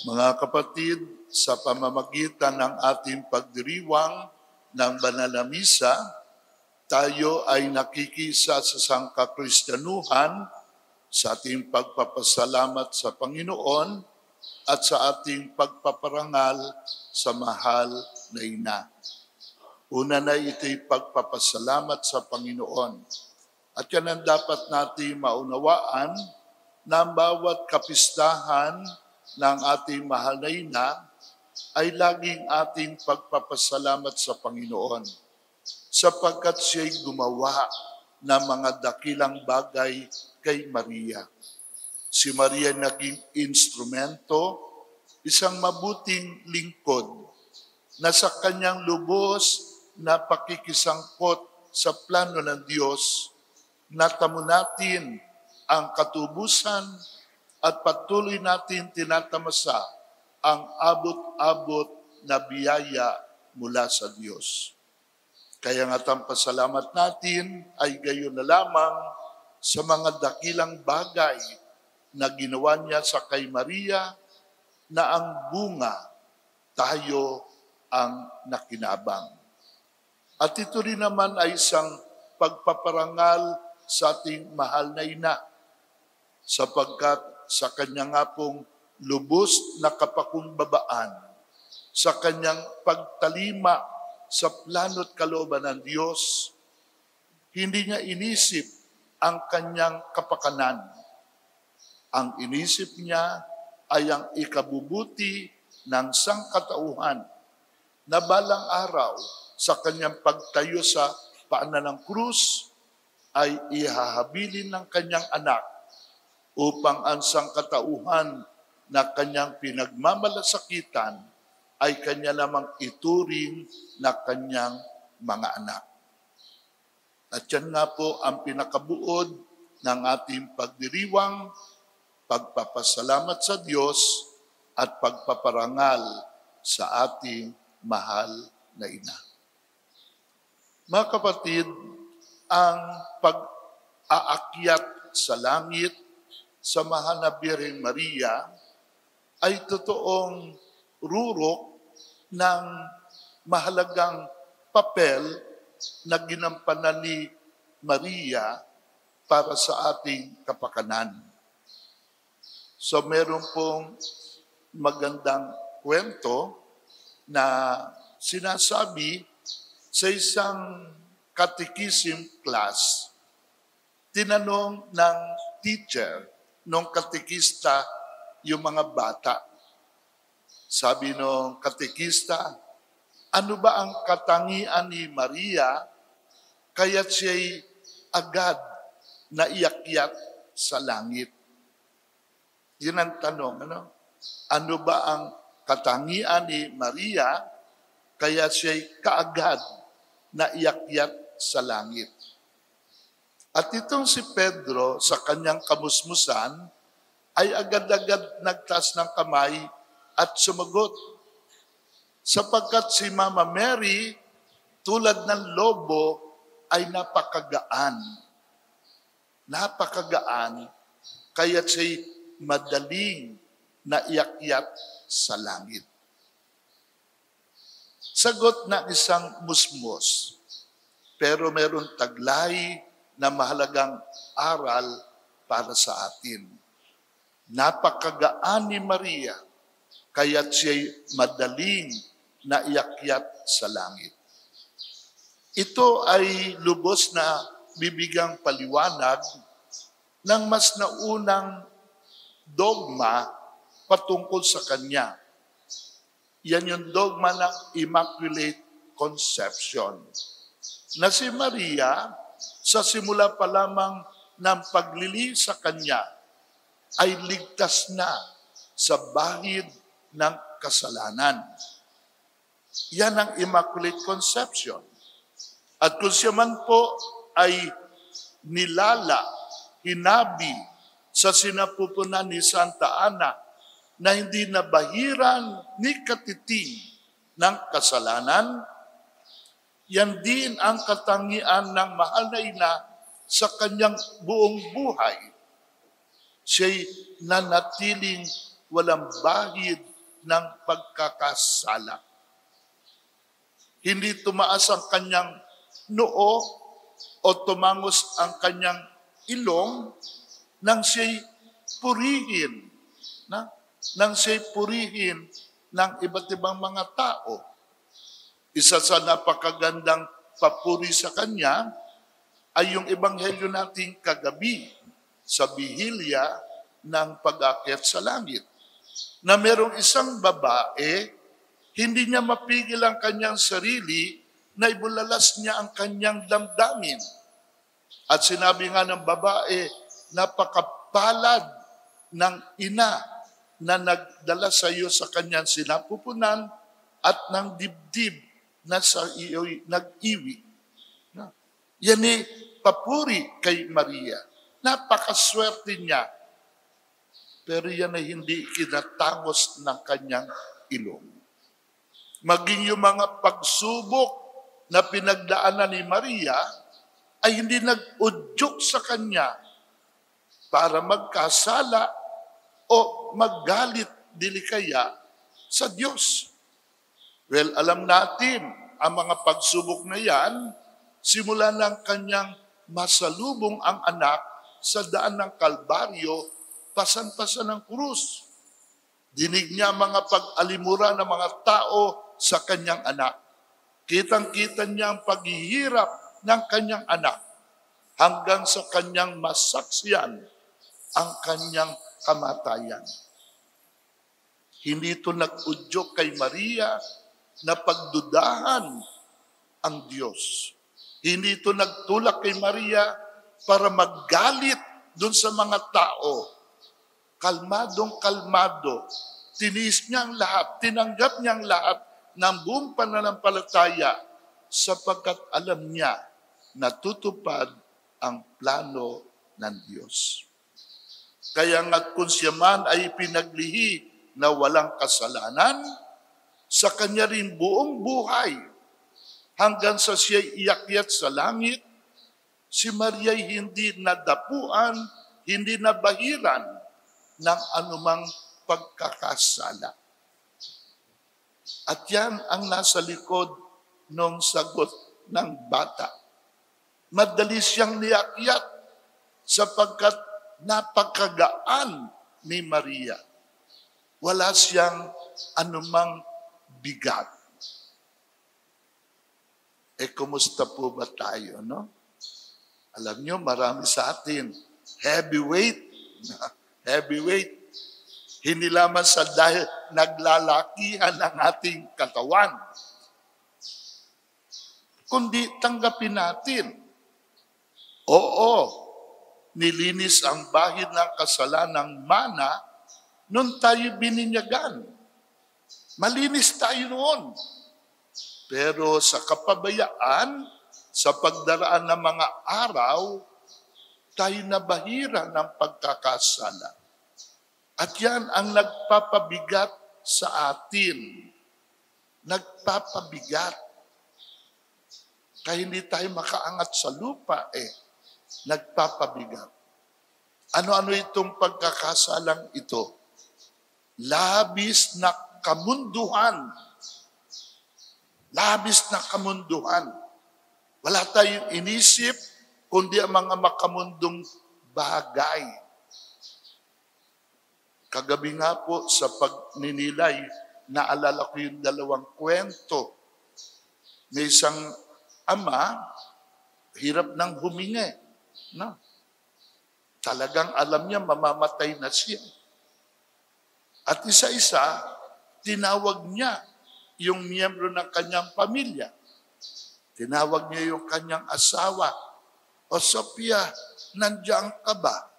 Mga kapatid, sa pamamagitan ng ating pagdiriwang ng banal na misa, tayo ay nakikisa sa sangkakristyanuhan sa ating pagpapasalamat sa Panginoon at sa ating pagpaparangal sa mahal na Ina. Una na ito'y pagpapasalamat sa Panginoon. At yan ang dapat natin maunawaan na ang bawat kapistahan ng ating mahal na Ina ay laging ating pagpapasalamat sa Panginoon sapagkat siya'y gumawa ng mga dakilang bagay kay Maria. Si Maria naging instrumento, isang mabuting lingkod na sa kanyang lubos na pakikisangkot sa plano ng Diyos, natamo natin ang katubusan at patuloy natin tinatamasa ang abot-abot na biyaya mula sa Diyos. Kaya nga't ang pasalamat natin ay gayon na lamang sa mga dakilang bagay na ginawa niya sa kay Maria na ang bunga tayo ang nakinabang. At ito rin naman ay isang pagpaparangal sa ating mahal na Ina sapagkat sa kanya nga pong lubos na kapakumbabaan, sa kanyang pagtalima sa plano't kalooban ng Diyos, hindi niya inisip ang kanyang kapakanan. Ang inisip niya ay ang ikabubuti ng sangkatauhan na balang araw sa kanyang pagtayo sa paanan ng krus ay ihahabilin ng kanyang anak upang ang sangkatauhan na kanyang pinagmamalasakitan ay kanya namang ituring na kanyang mga anak. At yan nga po ang pinakabuod ng ating pagdiriwang, pagpapasalamat sa Diyos at pagpaparangal sa ating mahal na Ina. Mga kapatid, ang pag-aakyat sa langit sa mahal na Birheng Maria ay totoong rurok ng mahalagang papel na ginampanan ni Maria para sa ating kapakanan. So meron pong magandang kwento na sinasabi sa isang catechism class. Tinanong ng teacher, nung katekista, yung mga bata. Sabi nung katekista, ano ba ang katangian ni Maria kaya't siya'y agad na iakyat sa langit? Yun ang tanong, ano? Ano ba ang katangian ni Maria kaya siya'y kaagad na iakyat sa langit? At itong si Pedro sa kanyang kamusmusan ay agad-agad nagtaas ng kamay at sumagot. Sapagkat si Mama Mary, tulad ng lobo, ay napakagaan. Napakagaan, kaya't siya'y madaling naiakyat sa langit. Sagot ng isang musmos, pero meron taglay na mahalagang aral para sa atin. Napakagaan ni Maria, kaya't siya'y madaling naiakyat sa langit. Ito ay lubos na bibigang paliwanag ng mas naunang dogma patungkol sa Kanya. Yan yung dogma ng Immaculate Conception. Na si Maria, sa simula pa lamang ng paglili sa Kanya, ay ligtas na sa bahid ng kasalanan. Yan ang Immaculate Conception. At kung siya man po ay nilala, hinabi sa sinapupunan ni Santa Ana na hindi nabahiran ni katiting ng kasalanan, yan din ang katangian ng mahal na Ina sa kanyang buong buhay. Siya'y nanatiling walang bahid ng pagkakasala. Hindi tumaas ang kanyang noo o tumangos ang kanyang ilong nang siya'y purihin, nang siya'y purihin ng iba't ibang mga tao. Isa sa napakagandang papuri sa kanya ay yung ebanghelyo nating kagabi sa bihilya ng pag-akyat sa langit, na merong isang babae, hindi niya mapigil ang kanyang sarili na ibulalas niya ang kanyang damdamin. At sinabi nga ng babae, napakapalad ng ina na nagdala sa iyo sa kanyang sinapupunan at ng dibdib na sa iyo'y nag-iwi. Yan papuri kay Maria. Napakaswerte niya. Pero yan ay hindi kinatangos ng kanyang ilong. Maging yung mga pagsubok na pinagdaanan ni Maria ay hindi nag-udyok sa kanya para magkasala o maggalit dili kaya sa Diyos. Well, alam natin, ang mga pagsubok na yan, simula ng kanyang masalubong ang anak sa daan ng Kalbaryo, pasan-pasan ng krus. Dinig niya mga pag-alimura ng mga tao sa kanyang anak. Kitang-kita niya ang paghihirap ng kanyang anak hanggang sa kanyang masaksiyan ang kanyang kamatayan. Hindi ito nag-udyok kay Maria na pagdudahan ang Diyos. Hindi ito nagtulak kay Maria para maggalit dun sa mga tao. Kalmadong-kalmado. Tiniis niya ang lahat, tinanggap niya ang lahat ng buong pananampalataya sapagkat alam niya na tutupad ang plano ng Diyos. Kaya nga kung siya man ay pinaglihi na walang kasalanan, sa kanya rin buong buhay, hanggang sa siya'y iakyat sa langit, si Maria'y hindi nadapuan, hindi nabahiran ng anumang pagkakasala. At yan ang nasa likod ng sagot ng bata. Madali siyang niakyat sapagkat napakagaan ni Maria. Wala siyang anumang bigat. Kumusta po ba tayo, no? Alam nyo, marami sa atin, heavyweight. Heavyweight. Hindi lamang sa dahil naglalakihan ang ating katawan, kundi tanggapin natin. Oo, nilinis ang bahid ng kasalanang mana nung tayo bininyagan. Malinis tayo noon. Pero sa kapabayaan, sa pagdaraan ng mga araw, tayo nabahira ng pagkakasala. At yan ang nagpapabigat sa atin. Nagpapabigat. Kaya hindi tayo makaangat sa lupa Nagpapabigat. Ano-ano itong pagkakasalang ito? Labis na kamunduhan. Labis na kamunduhan. Wala tayong inisip, kundi ang mga makamundong bagay. Kagabi nga po sa pagninilay, naalala ko yung dalawang kwento. May isang ama, hirap ng humingi. No? Talagang alam niya, mamamatay na siya. At isa-isa, tinawag niya yung miyembro ng kanyang pamilya. Tinawag niya yung kanyang asawa. O Sophia, nandiyan ka ba?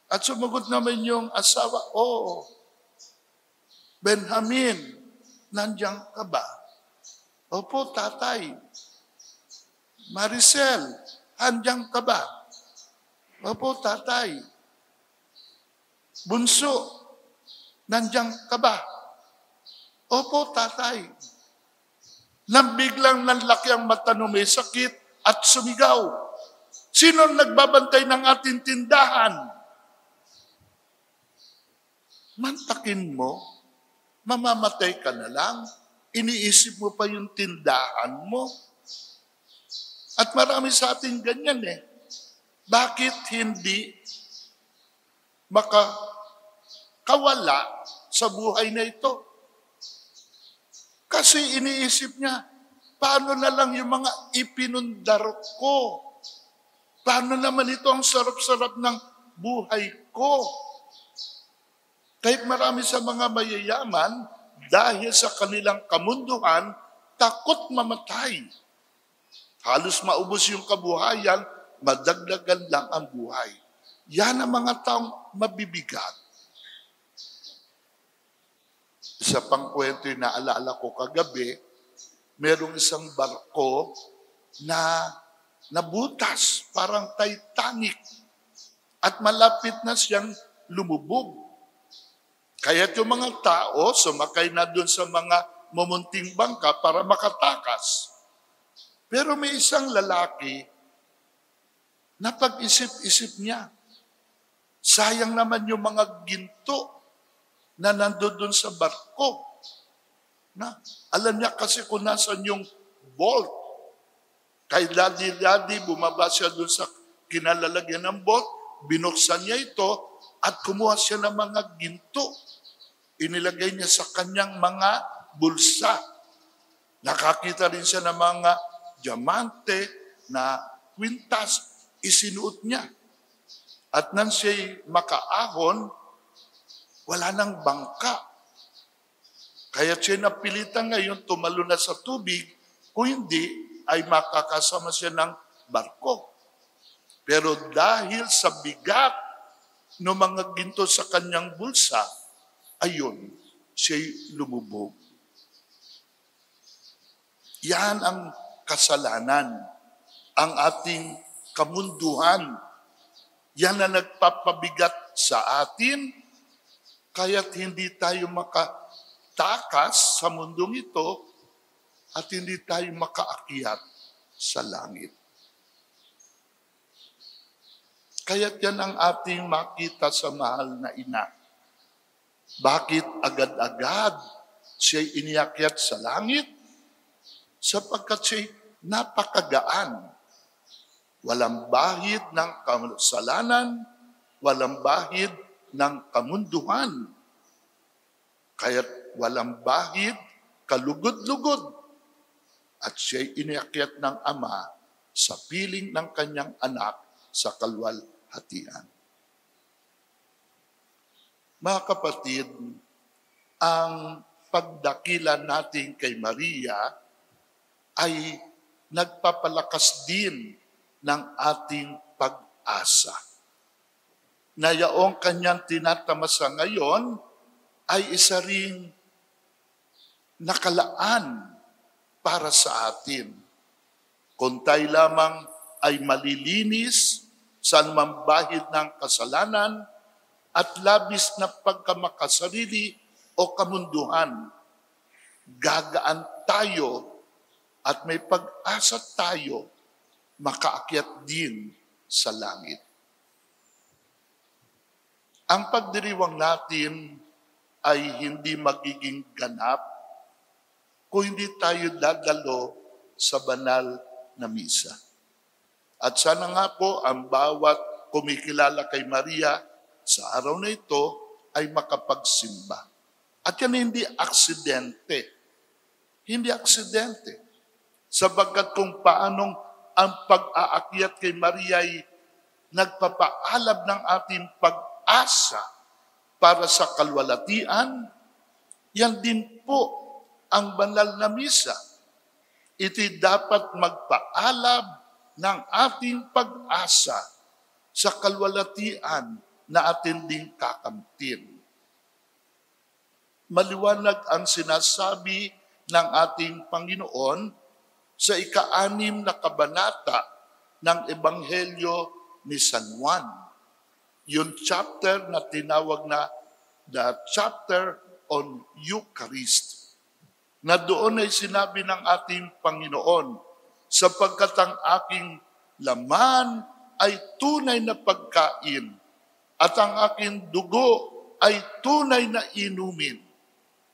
At sumagot naman yung asawa, oo. Benjamin, nandiyan ka ba? Opo, tatay. Maricel, nandiyan ka ba? Opo, tatay. Bunso, nandiyan ka ba? Opo, tatay. Nang biglang nanlaki ang mata ng may sakit at sumigaw. Sino nagbabantay ng ating tindahan? mantakin mo, mamamatay ka na lang, iniisip mo pa yung tindahan mo. At marami sa atin ganyan eh. Bakit hindi makakawala sa buhay na ito? Kasi iniisip niya, paano na lang yung mga ipinundar ko? Paano naman ito ang sarap-sarap ng buhay ko? Kahit marami sa mga mayayaman, dahil sa kanilang kamunduhan, takot mamatay. Halos maubos yung kabuhayan, madagdagan lang ang buhay. Yan ang mga taong mabibigat. Isa pang kwento yung naalala ko kagabi, merong isang barko na nabutas, parang Titanic, at malapit na siyang lumubog. Kaya't yung mga tao sumakay na doon sa mga mumunting bangka para makatakas. Pero may isang lalaki na pag-isip-isip niya, sayang naman yung mga ginto na nandoon sa barko. Na, alam niya kasi kung nasan yung bolt. Kay daddy, bumaba siya doon sa kinalalagyan ng bolt, binuksan niya ito at kumuha siya ng mga ginto. Inilagay niya sa kanyang mga bulsa. Nakakita rin siya ng mga diamante na kwintas, isinuot niya. At nang siya'y makaahon, wala nang bangka. Kaya siya napilitan ngayon tumalo na sa tubig, kung hindi ay makakasama siya ng barko. Pero dahil sa bigat ng mga ginto sa kanyang bulsa, ayun, siya'y lumubog. Yan ang kasalanan, ang ating kamunduhan. Yan na nagpapabigat sa atin, kaya't hindi tayo makatakas sa mundong ito at hindi tayo makaakyat sa langit. Kaya't yan ang ating makita sa mahal na ina. Bakit agad-agad siya'y iniakyat sa langit? Sapagkat siya'y napakagaan. Walang bahid ng kasalanan, walang bahid ng kamunduhan. Kaya't walang bahid, kalugod-lugod. At siya'y iniakyat ng Ama sa piling ng kanyang anak sa kalwalhatian. Mga kapatid, ang pagdakila natin kay Maria ay nagpapalakas din ng ating pag-asa. Na yaong kanyang tinatamasa ngayon ay isa ring nakalaan para sa atin. Kung tayo lamang ay malilinis sa anumang bahid ng kasalanan at labis na pagkamakasarili o kamunduhan, gagaan tayo at may pag-asa tayo makaakyat din sa langit. Ang pagdiriwang natin ay hindi magiging ganap kung hindi tayo dadalo sa banal na misa. At sana nga po ang bawat kumikilala kay Maria sa araw na ito ay makapagsimba. At yan hindi aksidente. Hindi aksidente. Sapagkat kung paanong ang pag-aakyat kay Maria ay nagpapaalab ng ating pag-asa para sa kalwalatian, yan din po ang banal na misa. Ito'y dapat magpaalab ng ating pag-asa sa kalwalatian na atin ding kakamtin. Maliwanag ang sinasabi ng ating Panginoon sa ika-6 na kabanata ng Ebanghelyo ni San Juan. Yung chapter na tinawag na the chapter on Eucharist. Na doon ay sinabi ng ating Panginoon, sapagkat ang aking laman ay tunay na pagkain at ang aking dugo ay tunay na inumin.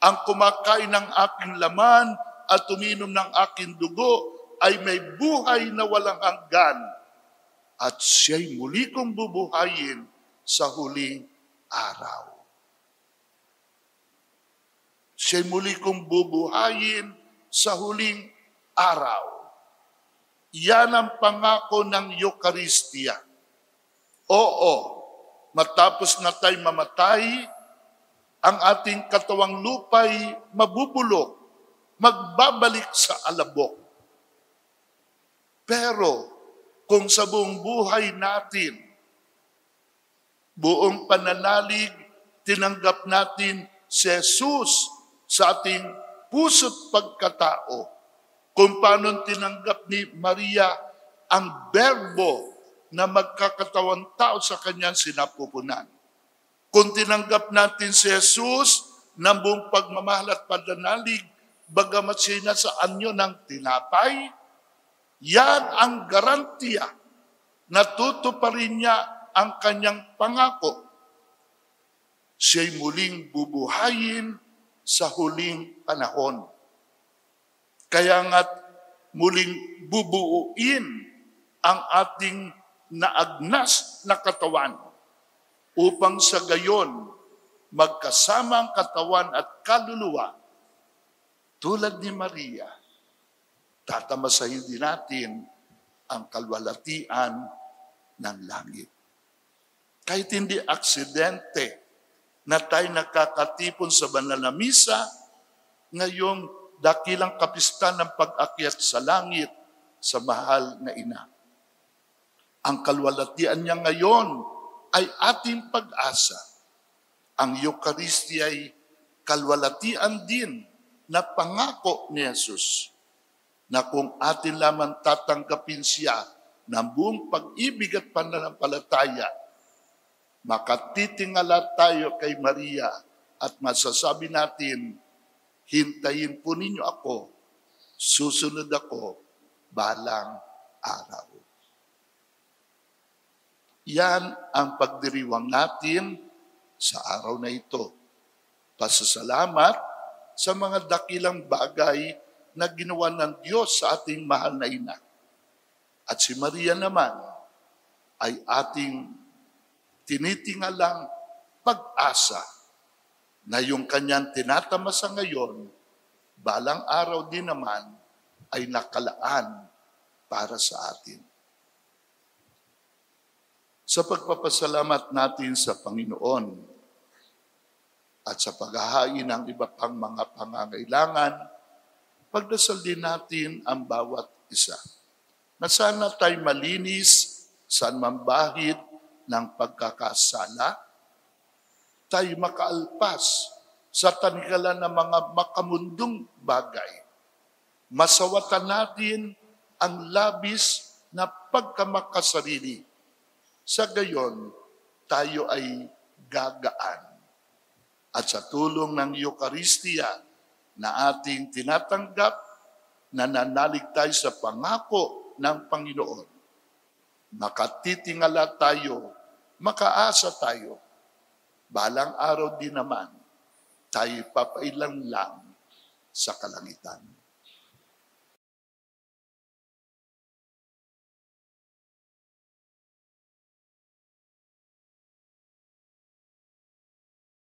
Ang kumakain ng aking laman at uminom ng aking dugo ay may buhay na walang hanggan, at siya'y muli kong bubuhayin sa huling araw. Siya'y muli kong bubuhayin sa huling araw. Yan ang pangako ng Eucharistia. Oo, matapos na tayo mamatay, ang ating katawang lupa'y mabubulok, magbabalik sa alabok. Pero kung sa buong buhay natin, buong pananalig, tinanggap natin si Jesus sa ating puso't pagkatao, kung paano tinanggap ni Maria ang berbo na magkakatawang tao sa kanyang sinapupunan. Kung tinanggap natin si Jesus ng buong pagmamahal at pananalig, bagamat siya sa anyo ng tinapay, yan ang garantiya na tutuparin niya ang kanyang pangako. Siya'y muling bubuhayin sa huling panahon. Kaya nga't muling bubuuin ang ating naagnas na katawan upang sa gayon magkasama ang katawan at kaluluwa tulad ni Maria. Tatamasahin din natin ang kalwalatian ng langit. Kahit hindi aksidente na tayo nakakatipon sa banal na misa, ngayong dakilang kapistan ng pag-akyat sa langit sa mahal na ina. Ang kalwalatian niya ngayon ay ating pag-asa. Ang Eucharistia ay kalwalatian din na pangako ni Jesus, na kung atin lamang tatanggapin siya ng buong pag-ibig at pananampalataya, makatitingala tayo kay Maria at masasabi natin, hintayin po ninyo ako, susunod ako balang araw. Yan ang pagdiriwang natin sa araw na ito. Pasasalamat sa mga dakilang bagay na ginawa ng Diyos sa ating mahal na ina. At si Maria naman ay ating tinitingalang pag-asa na yung kanyang tinatamasa ngayon, balang araw din naman ay nakalaan para sa atin. Sa pagpapasalamat natin sa Panginoon at sa paghahain ng iba pang mga pangangailangan, pagdasal din natin ang bawat isa. Na sana tayo malinis sa mambahid ng pagkakasala, tayo makaalpas sa tanikalan ng mga makamundong bagay. Masawatan natin ang labis na pagkamakasarili. Sa gayon, tayo ay gagaan. At sa tulong ng Eucharistia na ating tinatanggap, nananalig tayo sa pangako ng Panginoon. Makatitingala tayo, makaasa tayo. Balang araw din naman, tayo papailang lang sa kalangitan.